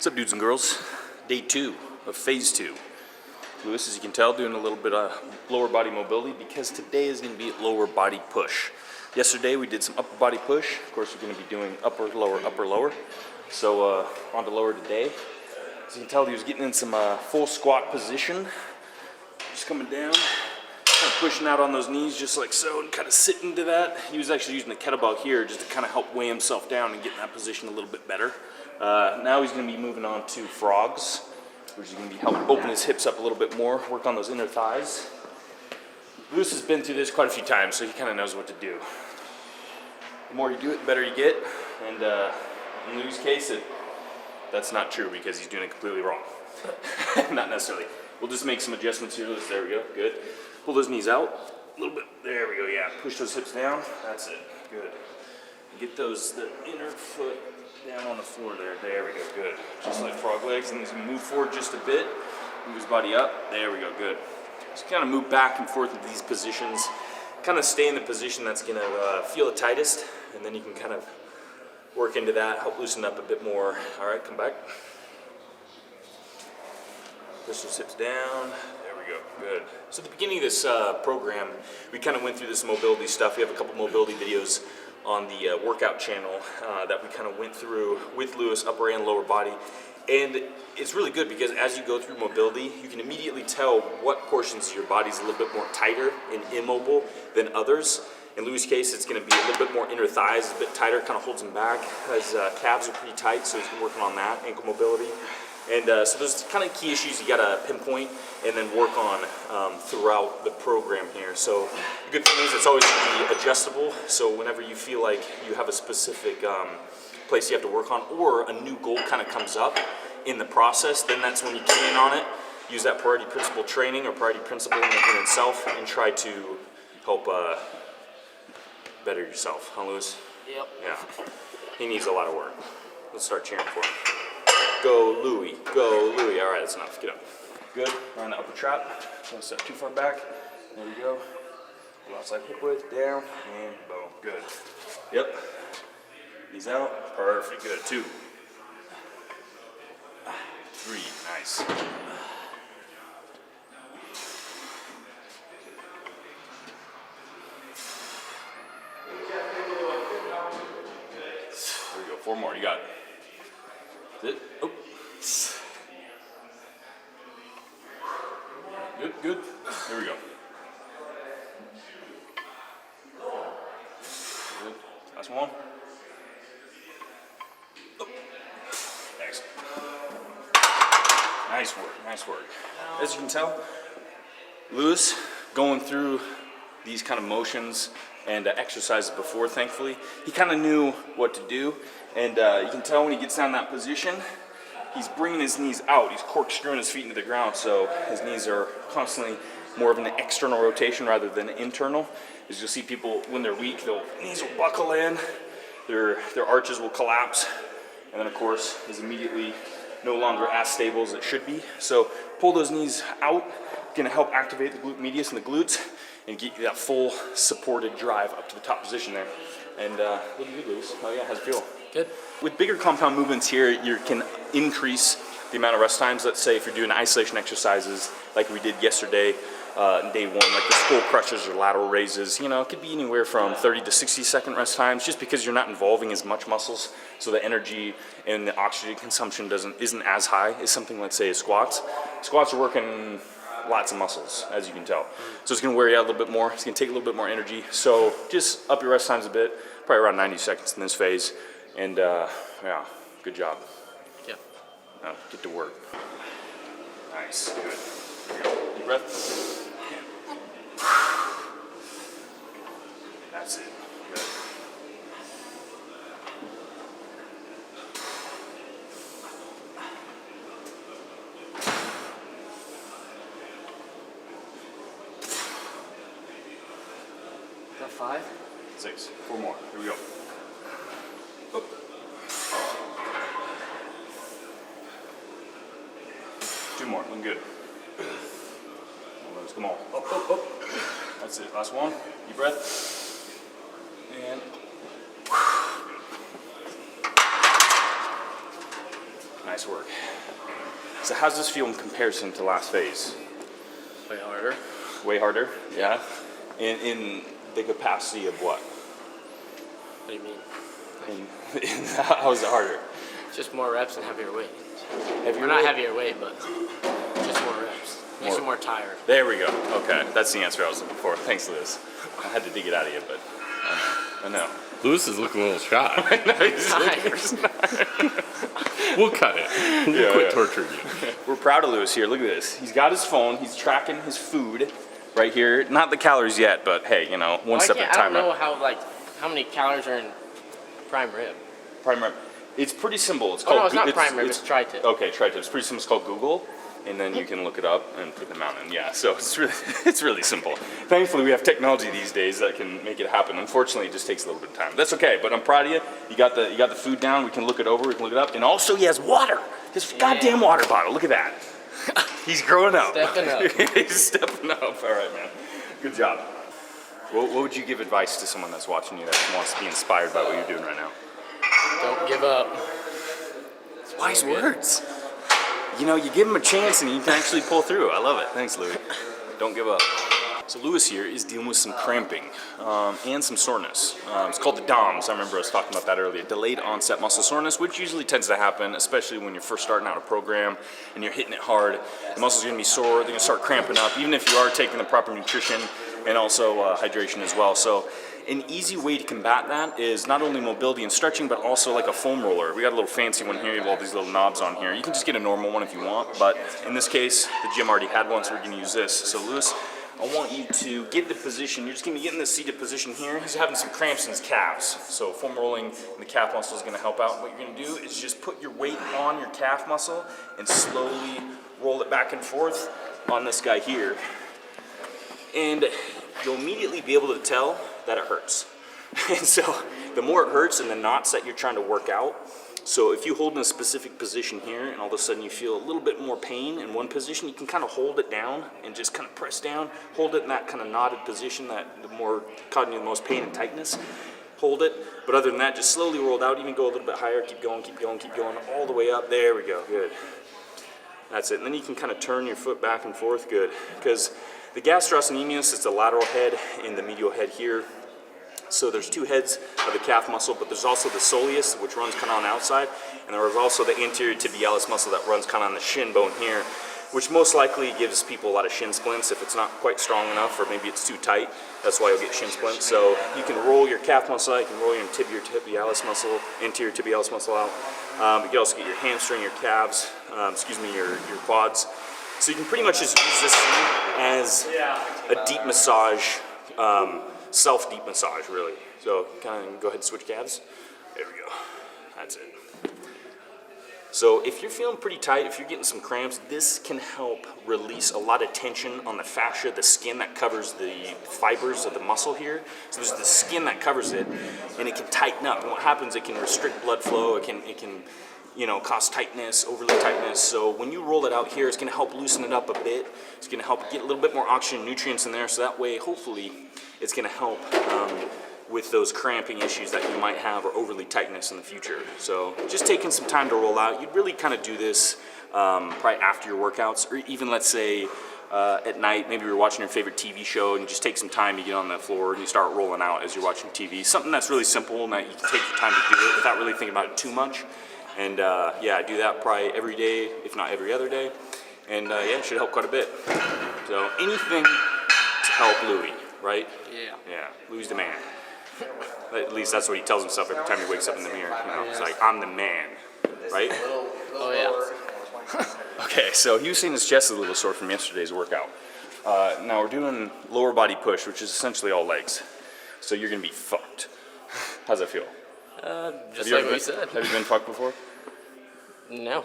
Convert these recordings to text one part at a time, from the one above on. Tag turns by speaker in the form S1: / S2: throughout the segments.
S1: What's up, dudes and girls? Day 2 of phase 2. Lewis, as you can tell, doing a little bit of lower body mobility because today is going to be lower body push. Yesterday we did some upper body push. Of course, we're going to be doing upper, lower. So on to lower today. As you can tell, he was getting in some full squat position. Just coming down, kind of pushing out on those knees just like so, and kind of sitting into that. He was actually using the kettlebell here just to kind of help weigh himself down and get in that position a little bit better. Now he's going to be moving on to frogs, which is going to be helping open his hips up a little bit more, work on those inner thighs. Lewis has been through this quite a few times, so he kind of knows what to do. The more you do it, the better you get. And in Lou's case, that's not true because he's doing it completely wrong. Not necessarily. We'll just make some adjustments here. There we go. Good. Pull those knees out a little bit. There we go. Yeah. Push those hips down. That's it. Good. Get the inner foot down on the floor there. There we go. Good. Just like frog legs. And he's going to move forward just a bit. Move his body up. There we go. Good. Just kind of move back and forth into these positions. Kind of stay in the position that's going to feel the tightest. And then you can kind of work into that. Help loosen up a bit more. All right. Come back. Push those hips down. There we go. Good. So at the beginning of this program, we kind of went through this mobility stuff. We have a couple mobility videos on the workout channel that we kind of went through with Lewis, upper and lower body. And it's really good because as you go through mobility, you can immediately tell what portions of your body is a little bit more tighter and immobile than others. In Lou's case, it's going to be a little bit more inner thighs, a bit tighter, kind of holds him back. His calves are pretty tight, so he's been working on that, ankle mobility. And so those kind of key issues you got to pinpoint and then work on throughout the program here. So the good thing is it's always going to be adjustable. So whenever you feel like you have a specific place you have to work on or a new goal kind of comes up in the process, then that's when you key in on it. Use that priority principle training or priority principle in itself and try to help better yourself. Huh, Lewis?
S2: Yep.
S1: Yeah. He needs a lot of work. Let's start cheering for him. Go Louie, go Louie. All right, that's enough. Get up. Good. We're on the upper trap. Don't step too far back. There we go. Outside hip width, down, and boom. Good. Yep. Knees out. Perfect. Good. 2. 3. Nice. There we go. 4 more. You got it. That's it. Oh. Good, good. There we go. Good. Last one. Oh. Excellent. Nice work, nice work. As you can tell, Lewis going through these kind of motions and exercises before, thankfully. He kind of knew what to do, and you can tell when he gets down in that position, he's bringing his knees out. He's corkscrewing his feet into the ground, so his knees are constantly more of an external rotation rather than internal. As you'll see people, when they're weak, their knees will buckle in, their arches will collapse, and then of course, is immediately no longer as stable as it should be. So pull those knees out, gonna help activate the glute medius and the glutes, and get you that full supported drive up to the top position there. And looking good, Lewis. Oh yeah, how's it feel?
S2: Good. With
S1: bigger compound movements here, you can increase the amount of rest times. Let's say if you're doing isolation exercises like we did yesterday, day 1, like the skull crushes or lateral raises, you know, it could be anywhere from 30 to 60-second rest times just because you're not involving as much muscles, so the energy and the oxygen consumption isn't as high as something, let's say, as squats. Squats are working lots of muscles, as you can tell. So it's gonna wear you out a little bit more. It's gonna take a little bit more energy. So just up your rest times a bit, probably around 90 seconds in this phase. And yeah, good job.
S2: Yeah.
S1: Now get to work. Nice, good. Deep breath. That's it. Good.
S2: Is that 5?
S1: 6. 4 more. Here we go. Oh. 2 more. Looking good. Come on. Up, up, up. That's it. Last one. Deep breath. And Nice work. So how's this feel in comparison to last phase?
S2: Way harder.
S1: Way harder? Yeah. In the capacity of what?
S2: What do you mean?
S1: How is it harder?
S2: Just more reps and heavier weight.
S1: Heavier
S2: Or not
S1: weight?
S2: heavier weight, but just more reps. Makes you more tired.
S1: There we go. Okay, that's the answer I was looking for. Thanks, Liz. I had to dig it out of you, but I know.
S3: Lewis is looking a little shy.
S2: Tired.
S3: We'll cut it. We'll quit torturing you.
S1: We're proud of Lewis here. Look at this. He's got his phone. He's tracking his food right here. Not the calories yet, but hey, you know, one step at a
S2: I
S1: time.
S2: don't know how many calories are in prime rib.
S1: Prime rib. It's pretty simple. It's
S2: Oh
S1: called.
S2: no, it's not prime rib. It's tri-tip.
S1: Okay, tri-tip. It's pretty simple. It's called Google, and then you can look it up and put them out. And yeah, so it's really simple. Thankfully, we have technology these days that can make it happen. Unfortunately, it just takes a little bit of time. That's okay. But I'm proud of you. You got the food down. We can look it over. We can look it up. And also, he has water. His goddamn water bottle. Look at that. He's growing up.
S2: Stepping up.
S1: He's stepping up. All right, man. Good job. What would you give advice to someone that's watching you that wants to be inspired by what you're doing right now?
S2: Don't give up.
S1: Wise words. You know, you give him a chance and you can actually pull through. I love it. Thanks, Louis. Don't give up. So Lewis here is dealing with some cramping and some soreness. It's called the DOMS. I remember I was talking about that earlier. Delayed onset muscle soreness, which usually tends to happen, especially when you're first starting out a program and you're hitting it hard. The muscles are going to be sore. They're going to start cramping up, even if you are taking the proper nutrition and also hydration as well. So an easy way to combat that is not only mobility and stretching, but also like a foam roller. We got a little fancy one here. You have all these little knobs on here. You can just get a normal one if you want, but in this case, the gym already had one, so we're going to use this. So Lewis, I want you to get the position. You're just going to get in this seated position here. He's having some cramps in his calves, so foam rolling in the calf muscle is going to help out. What you're going to do is just put your weight on your calf muscle and slowly roll it back and forth on this guy here. And you'll immediately be able to tell that it hurts. And so the more it hurts and the knots that you're trying to work out, so if you hold in a specific position here and all of a sudden you feel a little bit more pain in one position, you can kind of hold it down and just kind of press down, hold it in that kind of knotted position that the more causing you the most pain and tightness, hold it. But other than that, just slowly roll it out, even go a little bit higher, keep going, keep going, keep going, all the way up. There we go, good. That's it. And then you can kind of turn your foot back and forth, good. Because the gastrocnemius is the lateral head and the medial head here. So there's two heads of the calf muscle, but there's also the soleus, which runs kind of on the outside, and there's also the anterior tibialis muscle that runs kind of on the shin bone here, which most likely gives people a lot of shin splints if it's not quite strong enough, or maybe it's too tight. That's why you'll get shin splints. So you can roll your calf muscle out, you can roll your anterior tibialis muscle out. You can also get your hamstring, your calves, your quads. So you can pretty much just use this as a deep massage, self-deep massage, really. So kind of go ahead and switch calves. There we go. That's it. So if you're feeling pretty tight, if you're getting some cramps, this can help release a lot of tension on the fascia, the skin that covers the fibers of the muscle here. So there's the skin that covers it, and it can tighten up. And what happens, it can restrict blood flow. It can cause tightness, overly tightness. So when you roll it out here, it's going to help loosen it up a bit. It's going to help get a little bit more oxygen, nutrients in there. So that way, hopefully, it's going to help with those cramping issues that you might have or overly tightness in the future. So just taking some time to roll out. You'd really kind of do this probably after your workouts, or even let's say at night, maybe you're watching your favorite TV show and you just take some time, you get on the floor and you start rolling out as you're watching TV. Something that's really simple and that you can take your time to do it without really thinking about it too much. And I do that probably every day, if not every other day. And it should help quite a bit. So anything to help Louis, right? Yeah, Louis the man. At least that's what he tells himself every time he wakes up in the mirror. It's like, I'm the man, right?
S2: Oh yeah.
S1: Okay, so he was saying his chest is a little sore from yesterday's workout. Now we're doing lower body push, which is essentially all legs. So you're gonna be fucked. How's that feel?
S2: Just like we said.
S1: Have you been fucked before?
S2: No.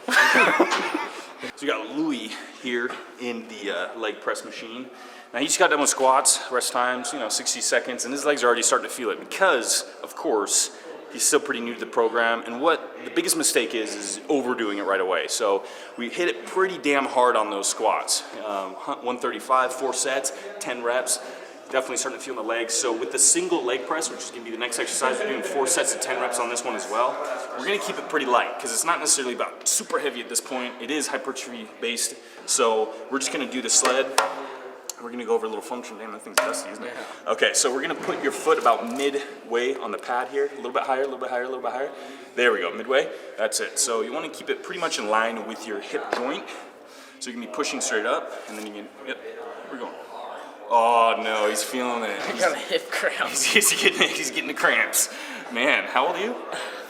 S1: So you got Louis here in the leg press machine. Now he just got done with squats, rest times, 60 seconds, and his legs are already starting to feel it because, of course, he's still pretty new to the program. And what the biggest mistake is overdoing it right away. So we hit it pretty damn hard on those squats. 135, 4 sets, 10 reps. definitely starting to feel in the legs. So with the single leg press, which is going to be the next exercise, we're doing 4 sets of 10 reps on this one as well. We're going to keep it pretty light because it's not necessarily about super heavy at this point. It is hypertrophy based. So we're just going to do the sled. We're going to go over a little function. Damn, that thing's dusty, isn't it? Yeah. Okay, so we're going to put your foot about midway on the pad here. A little bit higher, a little bit higher, a little bit higher. There we go, midway. That's it. So you want to keep it pretty much in line with your hip joint. So you can be pushing straight up, and then you can, yep, we're going. Oh no, he's feeling it.
S2: I got a hip cramps.
S1: He's getting the cramps. Man, how old are you?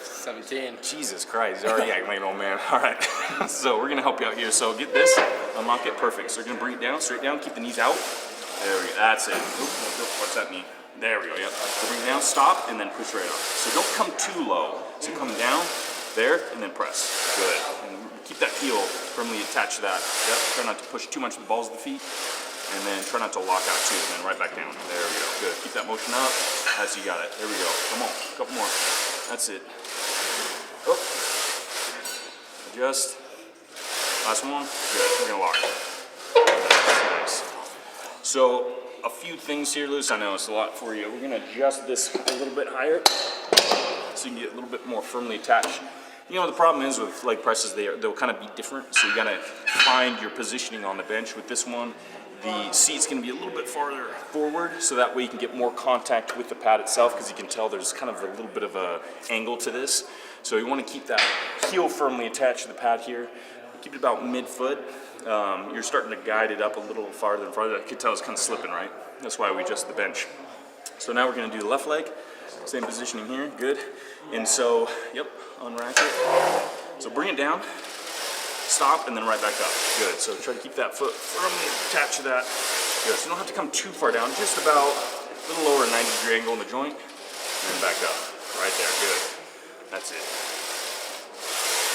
S2: 17.
S1: Jesus Christ, he's already acting like an old man. All right, so we're gonna help you out here. So get this, unlock it, perfect. So we're gonna bring it down, straight down, keep the knees out. There we go, that's it. Oop, what's that knee? There we go, yep. So bring it down, stop, and then push right up. So don't come too low. So come down, there, and then press. Good. And keep that heel firmly attached to that. Yep, try not to push too much with the balls of the feet. And then try not to lock out too, and then right back down. There we go, good. Keep that motion up, as you got it. There we go, come on, a couple more. That's it. Oh. Adjust. Last one, good, we're gonna lock it. Nice. So, a few things here, Luce, I know it's a lot for you. We're gonna adjust this a little bit higher, so you can get a little bit more firmly attached. You know, the problem is with leg presses, they'll kind of be different, so you gotta find your positioning on the bench. With this one, the seat's going to be a little bit farther forward, so that way you can get more contact with the pad itself, because you can tell there's kind of a little bit of a angle to this. So you want to keep that heel firmly attached to the pad here. Keep it about mid-foot. You're starting to guide it up a little farther and farther. You can tell it's kind of slipping, right? That's why we adjust the bench. So now we're going to do the left leg. Same positioning here, good. And so, yep, unrack it. So bring it down. Stop, and then right back up. Good, so try to keep that foot firmly attached to that. Good, so you don't have to come too far down, just about a little lower 90-degree angle in the joint, and then back up. Right there, good. That's it.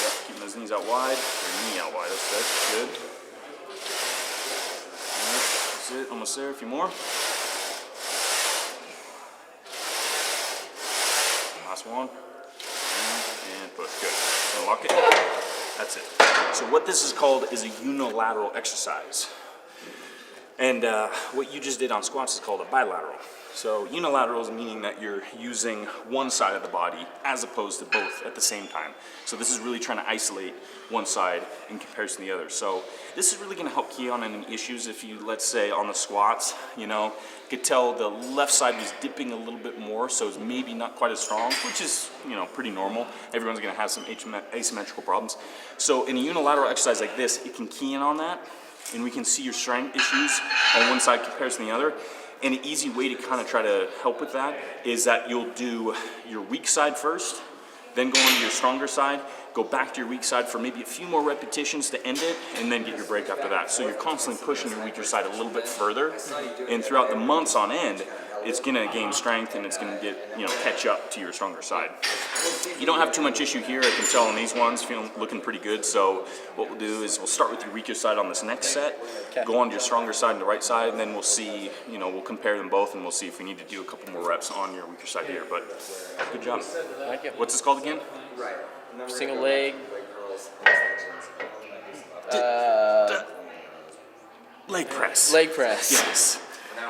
S1: Yep, keeping those knees out wide, your knee out wide, that's good. Right, that's it, almost there, a few more. Last one. And push, good. Unlock it. That's it. So what this is called is a unilateral exercise. And what you just did on squats is called a bilateral. So unilateral is meaning that you're using one side of the body as opposed to both at the same time. So this is really trying to isolate one side in comparison to the other. So this is really going to help key on any issues if you, let's say on the squats, you know, you could tell the left side was dipping a little bit more, so it's maybe not quite as strong, which is, you know, pretty normal. Everyone's going to have some asymmetrical problems. So in a unilateral exercise like this, it can key in on that, and we can see your strength issues on one side compared to the other. And an easy way to kind of try to help with that is that you'll do your weak side first, then go on to your stronger side, go back to your weak side for maybe a few more repetitions to end it, and then get your break after that. So you're constantly pushing your weaker side a little bit further, and throughout the months on end, it's gonna gain strength and it's gonna get, you know, catch up to your stronger side. You don't have too much issue here, I can tell on these ones, looking pretty good. So what we'll do is we'll start with your weaker side on this next set, go on to your stronger side and the right side, and then we'll see, you know, we'll compare them both and we'll see if we need to do a couple more reps on your weaker side here. But good job.
S2: Thank you.
S1: What's this called again?
S2: Single leg.
S1: Leg press.
S2: Leg press.
S1: Yes.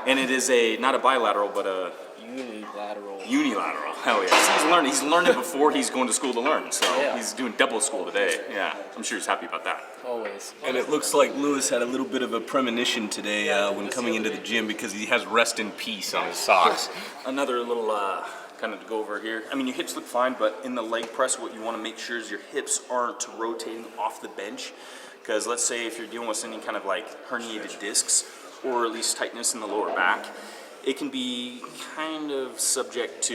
S1: And it is not a bilateral, but a
S2: Unilateral.
S1: unilateral. Hell yeah. See, he's learning before he's going to school to learn. So
S2: Yeah.
S1: he's doing double school today. Yeah. I'm sure he's happy about that.
S2: Always.
S3: And it looks like Lewis had a little bit of a premonition today when coming into the gym because he has rest in peace on his socks.
S1: Another little kind of to go over here. I mean, your hips look fine, but in the leg press, what you want to make sure is your hips aren't rotating off the bench. Because let's say if you're dealing with any kind of like herniated discs or at least tightness in the lower back, it can be kind of subject to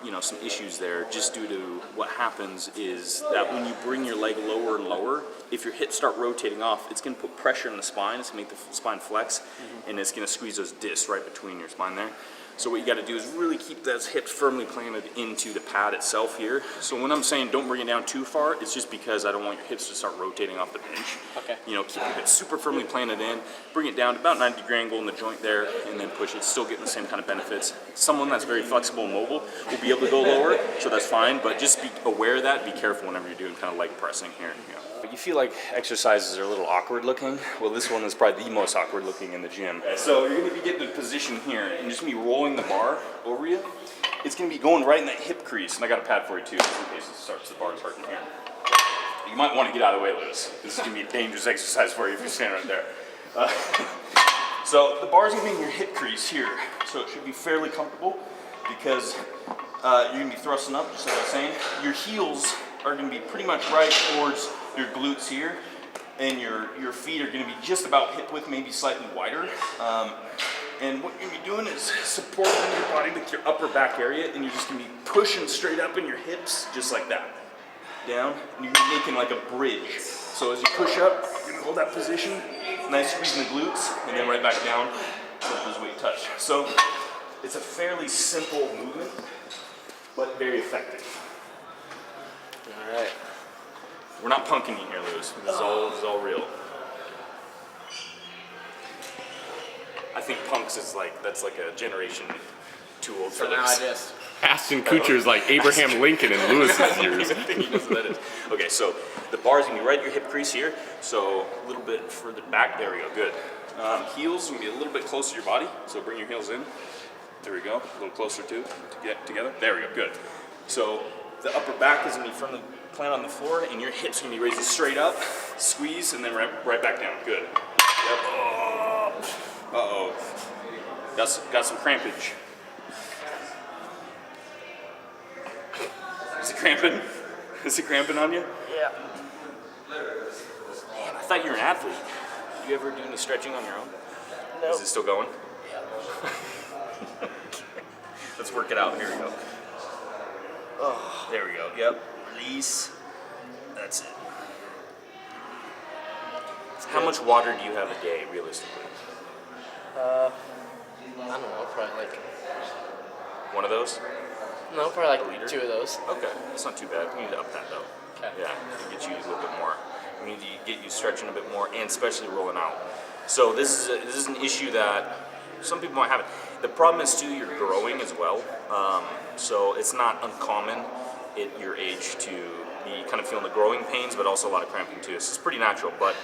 S1: you know, some issues there, just due to what happens is that when you bring your leg lower and lower, if your hips start rotating off, it's going to put pressure in the spine. It's going to make the spine flex, and it's going to squeeze those discs right between your spine there. So what you got to do is really keep those hips firmly planted into the pad itself here. So when I'm saying don't bring it down too far, it's just because I don't want your hips to start rotating off the bench.
S2: Okay.
S1: You know, keep your hips super firmly planted in, bring it down to about 90-degree angle in the joint there, and then push it. Still getting the same kind of benefits. Someone that's very flexible and mobile will be able to go lower, so that's fine, but just be aware of that. Be careful whenever you're doing kind of leg pressing here. Yeah. You feel like exercises are a little awkward looking. Well, this one is probably the most awkward looking in the gym. So you're gonna be getting in position here and just gonna be rolling the bar over you. It's gonna be going right in that hip crease, and I got a pad for you too, just in case the bar's hurting here. You might want to get out of the way, Lewis. This is gonna be a dangerous exercise for you if you're standing right there. So the bar's gonna be in your hip crease here, so it should be fairly comfortable because you're gonna be thrusting up, just like I was saying. Your heels are gonna be pretty much right towards your glutes here, and your feet are gonna be just about hip width, maybe slightly wider. And what you're gonna be doing is supporting your body with your upper back area, and you're just gonna be pushing straight up in your hips, just like that. Down, and you're gonna be making like a bridge. So as you push up, you're gonna hold that position, nice squeeze in the glutes, and then right back down, shoulders weight touch. So it's a fairly simple movement, but very effective.
S2: All right.
S1: We're not punking you here, Lewis. This is all real. I think punks is that's like a generation too old for
S2: So now I
S1: this.
S2: just.
S3: Ashton Kutcher's like Abraham Lincoln in Lewis's years.
S1: I think he knows what that is. Okay, so the bar's gonna be right at your hip crease here, so a little bit further back. There we go, good. Heels gonna be a little bit closer to your body, so bring your heels in. There we go, a little closer to get together. There we go, good. So the upper back is gonna be from the plant on the floor, and your hips gonna be raised straight up, squeeze, and then right back down. Good. Yep. Uh-oh. Got some crampage. Is it cramping? Is it cramping on you?
S2: Yeah.
S1: Man, I thought you were an athlete. You ever do any stretching on your own?
S2: No.
S1: Is it still going?
S2: Yeah.
S1: Let's work it out. Here we go. Oh, there we go. Yep. Release. That's it. How much water do you have a day, realistically?
S2: I don't know, probably like.
S1: One of those?
S2: No, probably
S1: A liter?
S2: like 2 of those.
S1: Okay, that's not too bad. We need to up that though.
S2: Okay.
S1: Yeah, to get you a little bit more. We need to get you stretching a bit more, and especially rolling out. So this is an issue that some people might have. The problem is too, you're growing as well. So it's not uncommon at your age to be kind of feeling the growing pains, but also a lot of cramping too. So it's pretty natural. But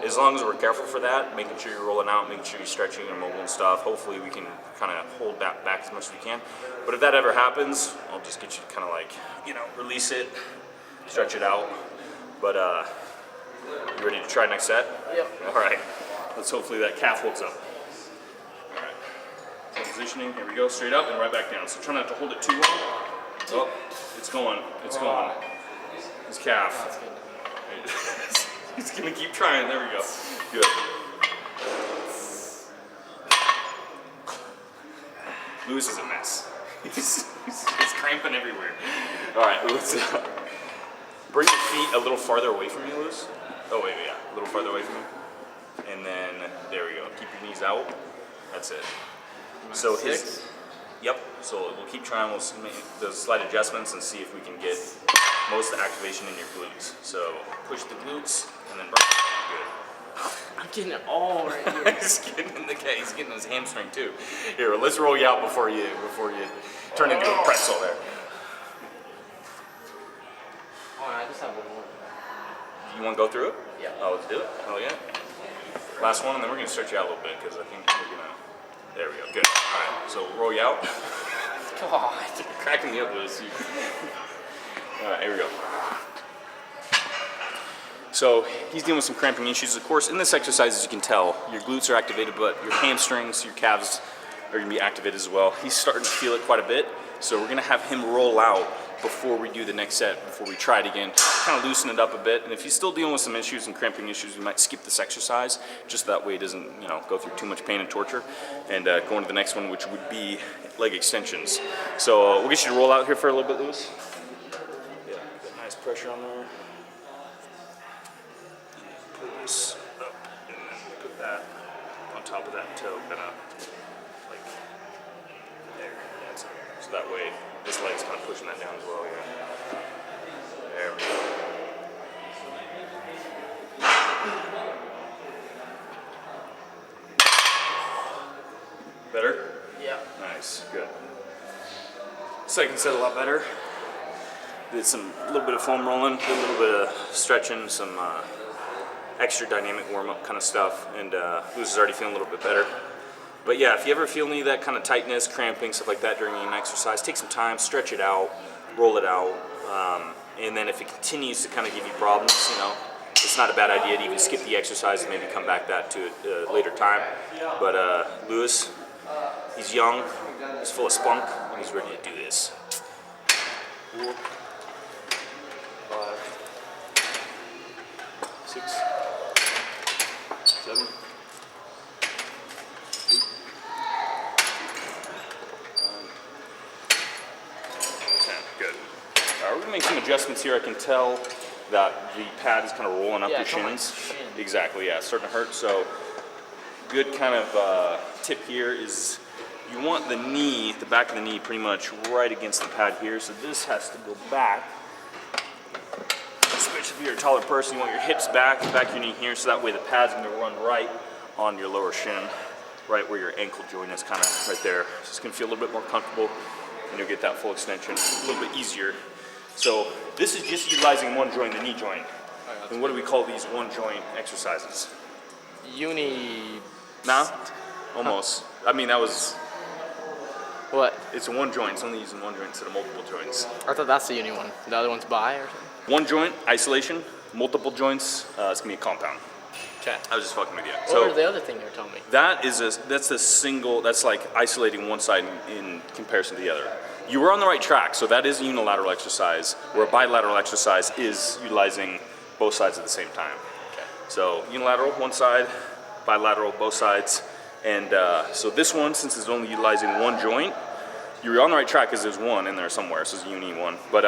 S1: as long as we're careful for that, making sure you're rolling out, making sure you're stretching and mobile and stuff, hopefully we can kind of hold that back as much as we can. But if that ever happens, I'll just get you to kind of like, release it, stretch it out. But you ready to try next set?
S2: Yep.
S1: All right. Let's hopefully that calf holds up. All right. So positioning, here we go, straight up and right back down. So try not to hold it too long. Oh, it's going, it's going. His calf. He's gonna keep trying, there we go. Good. Lewis is a mess. He's cramping everywhere. All right, let's bring your feet a little farther away from you, Lewis. Oh, wait, yeah, a little farther away from you. And then, there we go. Keep your knees out. That's it. So his, yep, so we'll keep trying, we'll make those slight adjustments and see if we can get most of the activation in your glutes. So push the glutes and then right. Good.
S2: I'm getting it all right here.
S1: He's getting in the he's getting his hamstring too. Here, let's roll you out before you turn into a pretzel there.
S2: Alright, I just have one more.
S1: You want to go through it?
S2: Yeah.
S1: Oh, let's do it. Hell yeah. Last one, and then we're gonna stretch you out a little bit because I think we're gonna. There we go. Good. All right. So we'll roll you out.
S2: God.
S1: You're cracking me up, Lewis. All right. Here we go. So he's dealing with some cramping issues. Of course, in this exercise, as you can tell, your glutes are activated, but your hamstrings, your calves are gonna be activated as well. He's starting to feel it quite a bit. So we're gonna have him roll out before we do the next set, before we try it again, kind of loosen it up a bit. And if he's still dealing with some issues and cramping issues, we might skip this exercise, just that way it doesn't, go through too much pain and torture, and go into the next one, which would be leg extensions. So we'll get you to roll out here for a little bit, Lewis. Yeah, get nice pressure on there. Pull this up, and then put that on top of that toe, kind of like there. That's it. So that way, this leg's kind of pushing that down as well, yeah. There we go. Better?
S2: Yeah.
S1: Nice, good. Second set a lot better. Did a little bit of foam rolling, did a little bit of stretching, some extra dynamic warm-up kind of stuff, and Lewis is already feeling a little bit better. But yeah, if you ever feel any of that kind of tightness, cramping, stuff like that during an exercise, take some time, stretch it out, roll it out, and then if it continues to kind of give you problems, you know, it's not a bad idea to even skip the exercise and maybe come back to it later time. But Lewis, he's young, he's full of spunk, and he's ready to do this. 4, 5, 6, 7, 8, 9, good. We're gonna make some adjustments here. I can tell that the pad is kind of rolling up your shins. Exactly, yeah, it's starting to hurt. So good kind of tip here is you want the knee, the back of the knee pretty much right against the pad here. So this has to go back. Especially if you're a taller person, you want your hips back, back of your knee here, so that way the pad's gonna run right on your lower shin, right where your ankle joint is, kind of right there. So it's gonna feel a little bit more comfortable, and you'll get that full extension a little bit easier. So this is just utilizing one joint, the knee joint. And what do we call these one joint exercises? Nah, almost. I mean, that was.
S2: What?
S1: It's a one joint. It's only using one joint instead of multiple joints.
S2: I thought that's the uni one. The other one's bi or something?
S1: One joint, isolation. Multiple joints, it's gonna be a compound.
S2: Okay.
S1: I was just fucking with you.
S2: What was the other thing you were telling me?
S1: That's a single, that's like isolating one side in comparison to the other. You were on the right track, so that is a unilateral exercise, where a bilateral exercise is utilizing both sides at the same time.
S2: Okay.
S1: So unilateral, one side, bilateral, both sides. And so this one, since it's only utilizing one joint, you're on the right track because there's one in there somewhere, so it's a uni one. But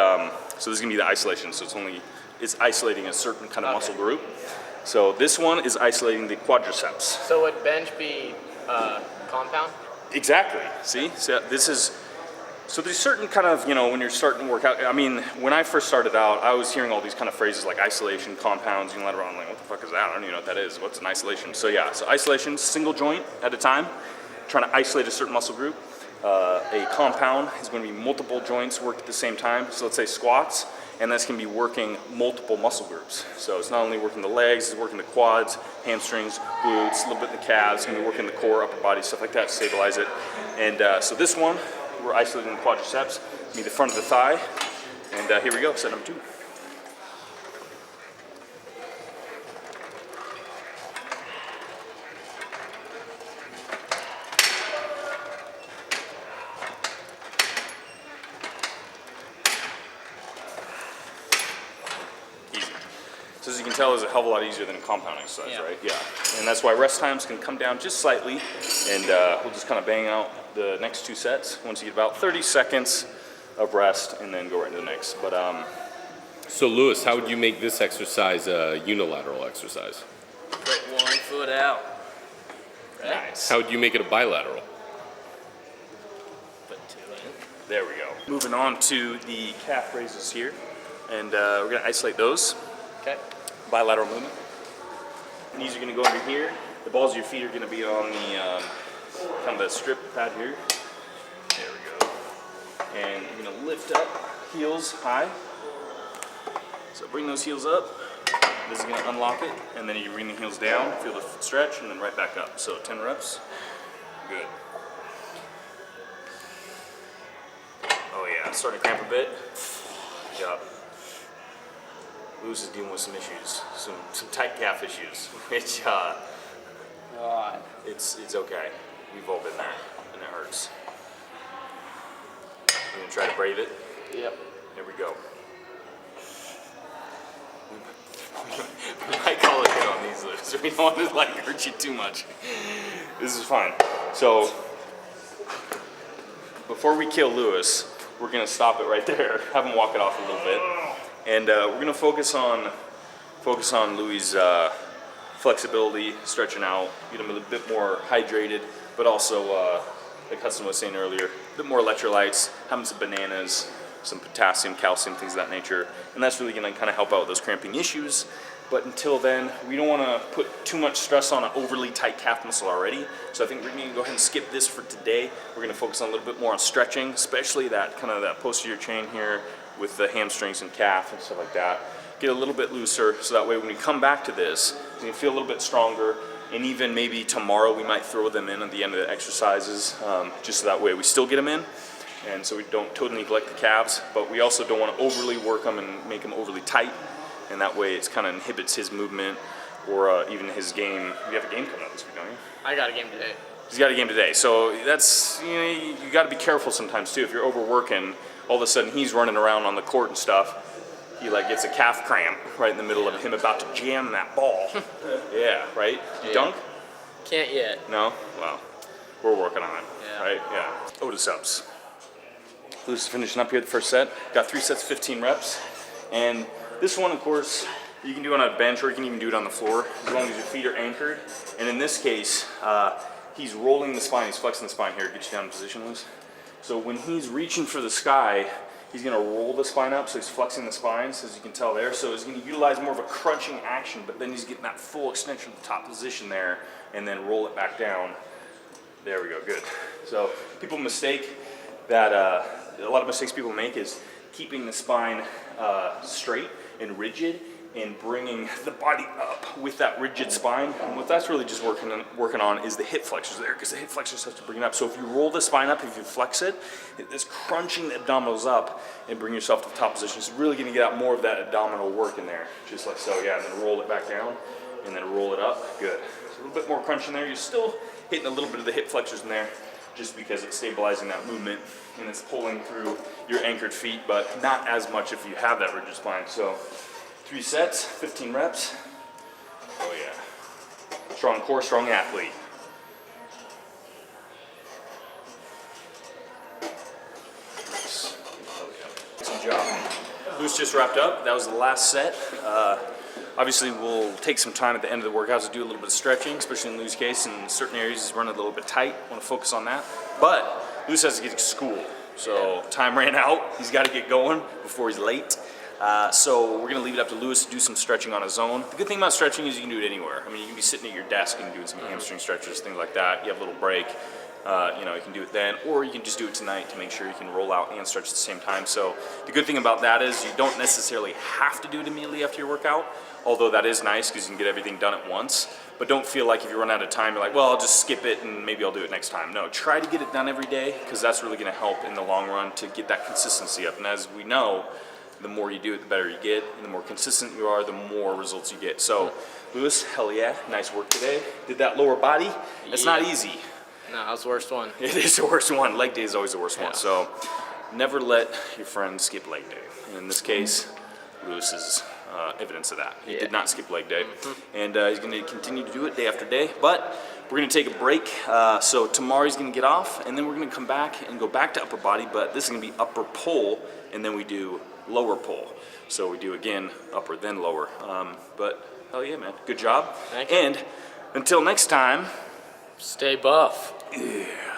S1: so this is gonna be the isolation, so it's isolating a certain kind of muscle group. So this one is isolating the quadriceps.
S2: So would bench be compound?
S1: Exactly. See, so so there's certain kind of, you know, when you're starting to work out. I mean, when I first started out, I was hearing all these kind of phrases like isolation, compounds, unilateral. I'm like, what the fuck is that? I don't even know what that is. What's an isolation? So yeah, so isolation, single joint at a time, trying to isolate a certain muscle group. A compound is going to be multiple joints worked at the same time. So let's say squats, and that's going to be working multiple muscle groups. So it's not only working the legs, it's working the quads, hamstrings, glutes, a little bit in the calves, it's going to be working the core, upper body, stuff like that to stabilize it. And so this one, we're isolating the quadriceps, be the front of the thigh. And here we go, set number 2. So as you can tell, it's a hell of a lot easier than a compound exercise, right? Yeah. And that's why rest times can come down just slightly, and we'll just kind of bang out the next 2 sets once you get about 30 seconds of rest, and then go right into the next. But
S3: So Lewis, how would you make this exercise a unilateral exercise?
S2: Put one foot out. Right?
S1: nice.
S3: How would you make it a bilateral?
S2: Put 2 in.
S1: There we go. Moving on to the calf raises here, and we're gonna isolate those.
S2: Okay.
S1: Bilateral movement. Knees are gonna go under here. The balls of your feet are gonna be on the kind of the strip pad here. There we go. And you're gonna lift up, heels high. So bring those heels up. This is gonna unlock it, and then you bring the heels down, feel the stretch, and then right back up. So 10 reps. Good. Oh yeah, starting to cramp a bit. Good job. Lewis is dealing with some issues, some tight calf issues, which it's okay. We've all been there, and it hurts. You gonna try to brave it?
S2: Yep.
S1: Here we go. We might call it good on these, Lewis. We don't want to like hurt you too much. This is fine. So before we kill Lewis, we're gonna stop it right there. Have him walk it off a little bit. And we're gonna focus on Louis' flexibility, stretching out, get him a little bit more hydrated, but also, like Hudson was saying earlier, a bit more electrolytes, having some bananas, some potassium, calcium, things of that nature. And that's really gonna kind of help out with those cramping issues. But until then, we don't wanna put too much stress on an overly tight calf muscle already. So I think we're gonna go ahead and skip this for today. We're gonna focus on a little bit more on stretching, especially that kind of that posterior chain here, with the hamstrings and calf and stuff like that. Get a little bit looser, so that way when we come back to this, you can feel a little bit stronger. And even maybe tomorrow we might throw them in at the end of the exercises, just so that way we still get them in. And so we don't totally neglect the calves, but we also don't want to overly work them and make them overly tight. And that way it's kind of inhibits his movement or even his game. You have a game coming up this week, don't you?
S2: I got a game today.
S1: He's got a game today. So that's, you got to be careful sometimes too. If you're overworking, all of a sudden he's running around on the court and stuff. He like gets a calf cramp right in the middle of him about to jam that ball. Yeah, right? You dunk?
S2: Can't yet.
S1: No? Well, we're working on it.
S2: Yeah.
S1: Right? Yeah. Otis ups. Luis is finishing up here the first set. Got 3 sets, 15 reps. And this one, of course, you can do on a bench or you can even do it on the floor as long as your feet are anchored. And in this case, he's rolling the spine, he's flexing the spine here. Get you down in position, Luis. So when he's reaching for the sky, he's gonna roll the spine up, so he's flexing the spines, as you can tell there. So he's gonna utilize more of a crunching action, but then he's getting that full extension of the top position there, and then roll it back down. There we go, good. So people mistake that, a lot of mistakes people make is keeping the spine straight and rigid and bringing the body up with that rigid spine. And what that's really just working on is the hip flexors there, because the hip flexors have to bring it up. So if you roll the spine up, if you flex it, it's crunching the abdominals up and bring yourself to the top position. It's really gonna get out more of that abdominal work in there, just like so, yeah, and then roll it back down and then roll it up, good. So a little bit more crunch in there. You're still hitting a little bit of the hip flexors in there, just because it's stabilizing that movement and it's pulling through your anchored feet, but not as much if you have that rigid spine. So 3 sets, 15 reps. Oh yeah. Strong core, strong athlete. Nice. Oh yeah. Good job. Luis just wrapped up. That was the last set. Obviously, we'll take some time at the end of the workouts to do a little bit of stretching, especially in Luis' case. In certain areas, he's running a little bit tight. Want to focus on that. But Luis has to get to school, so time ran out. He's got to get going before he's late. So we're gonna leave it up to Luis to do some stretching on his own. The good thing about stretching is you can do it anywhere. I mean, you can be sitting at your desk and doing some hamstring stretches, things like that. You have a little break. You can do it then, or you can just do it tonight to make sure you can roll out and stretch at the same time. So the good thing about that is you don't necessarily have to do it immediately after your workout, although that is nice because you can get everything done at once. But don't feel like if you run out of time, you're like, well, I'll just skip it and maybe I'll do it next time. No, try to get it done every day because that's really gonna help in the long run to get that consistency up. And as we know, the more you do it, the better you get, and the more consistent you are, the more results you get. So, Luis, hell yeah, nice work today. Did that lower body? It's not easy.
S2: No, that was the worst one.
S1: It is the worst one. Leg day is always the worst one. So, never let your friend skip leg day. And in this case, Luis is evidence of that. He did not skip leg day, and he's going to continue to do it day after day. But we're going to take a break. So tomorrow he's going to get off, and then we're going to come back and go back to upper body. But this is going to be upper pull, and then we do lower pull. So we do again upper then lower. But hell yeah, man, good job.
S2: Thank you.
S1: And until next time,
S2: stay buff.
S1: yeah.